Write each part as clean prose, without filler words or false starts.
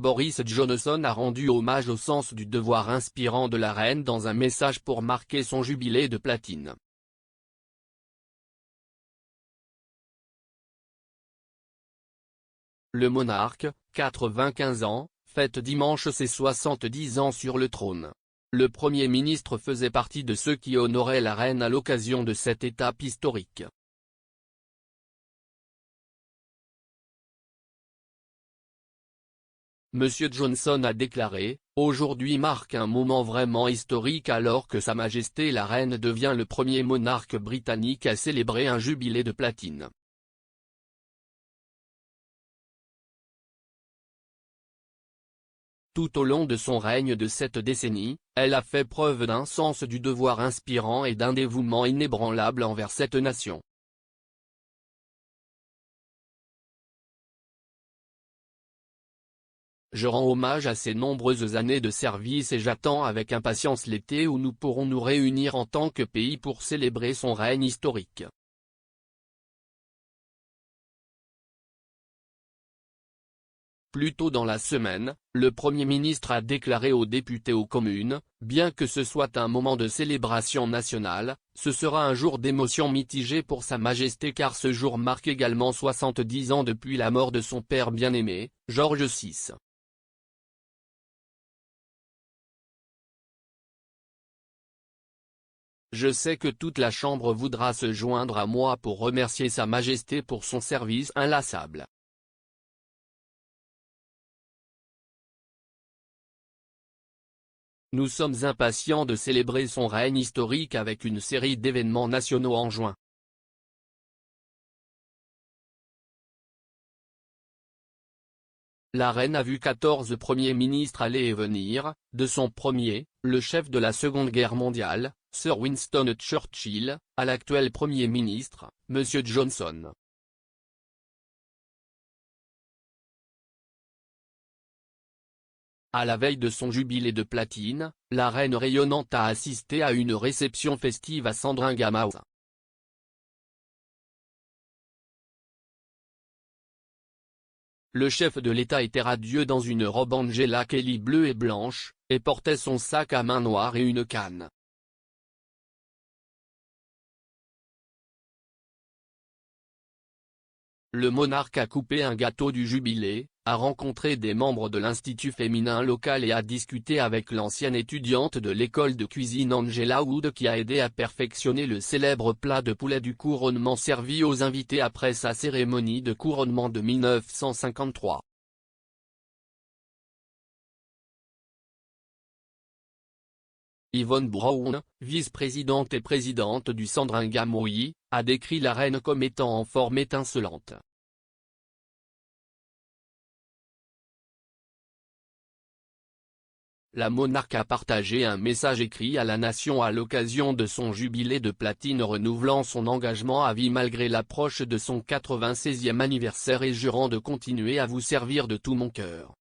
Boris Johnson a rendu hommage au sens du devoir inspirant de la reine dans un message pour marquer son jubilé de platine. Le monarque, 95 ans, fête dimanche ses 70 ans sur le trône. Le Premier ministre faisait partie de ceux qui honoraient la reine à l'occasion de cette étape historique. Monsieur Johnson a déclaré « Aujourd'hui marque un moment vraiment historique alors que Sa Majesté la Reine devient le premier monarque britannique à célébrer un jubilé de platine. » Tout au long de son règne de 7 décennies, elle a fait preuve d'un sens du devoir inspirant et d'un dévouement inébranlable envers cette nation. Je rends hommage à ces nombreuses années de service et j'attends avec impatience l'été où nous pourrons nous réunir en tant que pays pour célébrer son règne historique. Plus tôt dans la semaine, le Premier ministre a déclaré aux députés aux communes, bien que ce soit un moment de célébration nationale, ce sera un jour d'émotion mitigée pour Sa Majesté car ce jour marque également 70 ans depuis la mort de son père bien-aimé, George VI. Je sais que toute la Chambre voudra se joindre à moi pour remercier Sa Majesté pour son service inlassable. Nous sommes impatients de célébrer son règne historique avec une série d'événements nationaux en juin. La reine a vu 14 premiers ministres aller et venir, de son premier, le chef de la Seconde Guerre mondiale, Sir Winston Churchill, à l'actuel Premier ministre, M. Johnson. À la veille de son jubilé de platine, la reine rayonnante a assisté à une réception festive à Sandringham House. Le chef de l'État était radieux dans une robe Angela Kelly bleue et blanche, et portait son sac à main noir et une canne. Le monarque a coupé un gâteau du jubilé, a rencontré des membres de l'Institut féminin local et a discuté avec l'ancienne étudiante de l'école de cuisine Angela Wood qui a aidé à perfectionner le célèbre plat de poulet du couronnement servi aux invités après sa cérémonie de couronnement de 1953. Yvonne Brown, vice-présidente et présidente du Sandringham House, a décrit la reine comme étant en forme étincelante. La monarque a partagé un message écrit à la nation à l'occasion de son jubilé de platine renouvelant son engagement à vie malgré l'approche de son 96e anniversaire et jurant de continuer à vous servir de tout mon cœur.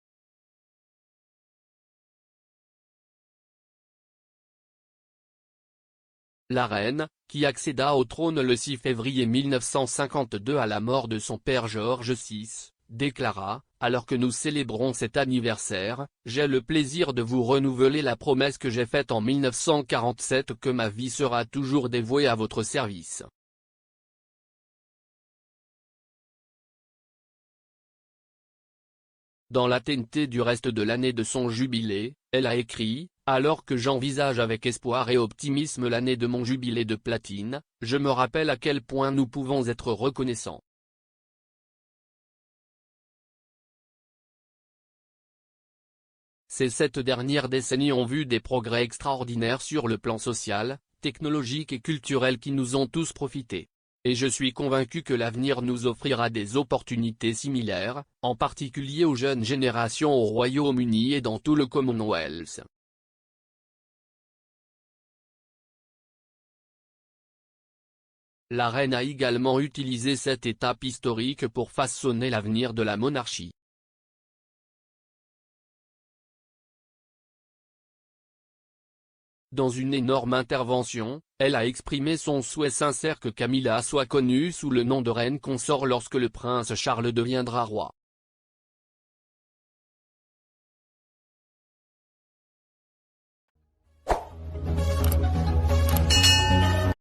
La reine, qui accéda au trône le 6 février 1952 à la mort de son père George VI, déclara « Alors que nous célébrons cet anniversaire, j'ai le plaisir de vous renouveler la promesse que j'ai faite en 1947 que ma vie sera toujours dévouée à votre service. » Dans la TNT du reste de l'année de son jubilé, elle a écrit « Alors que j'envisage avec espoir et optimisme l'année de mon jubilé de platine, je me rappelle à quel point nous pouvons être reconnaissants. Ces 7 dernières décennies ont vu des progrès extraordinaires sur le plan social, technologique et culturel qui nous ont tous profité. Et je suis convaincu que l'avenir nous offrira des opportunités similaires, en particulier aux jeunes générations au Royaume-Uni et dans tout le Commonwealth. La reine a également utilisé cette étape historique pour façonner l'avenir de la monarchie. Dans une énorme intervention, elle a exprimé son souhait sincère que Camilla soit connue sous le nom de reine consort lorsque le prince Charles deviendra roi.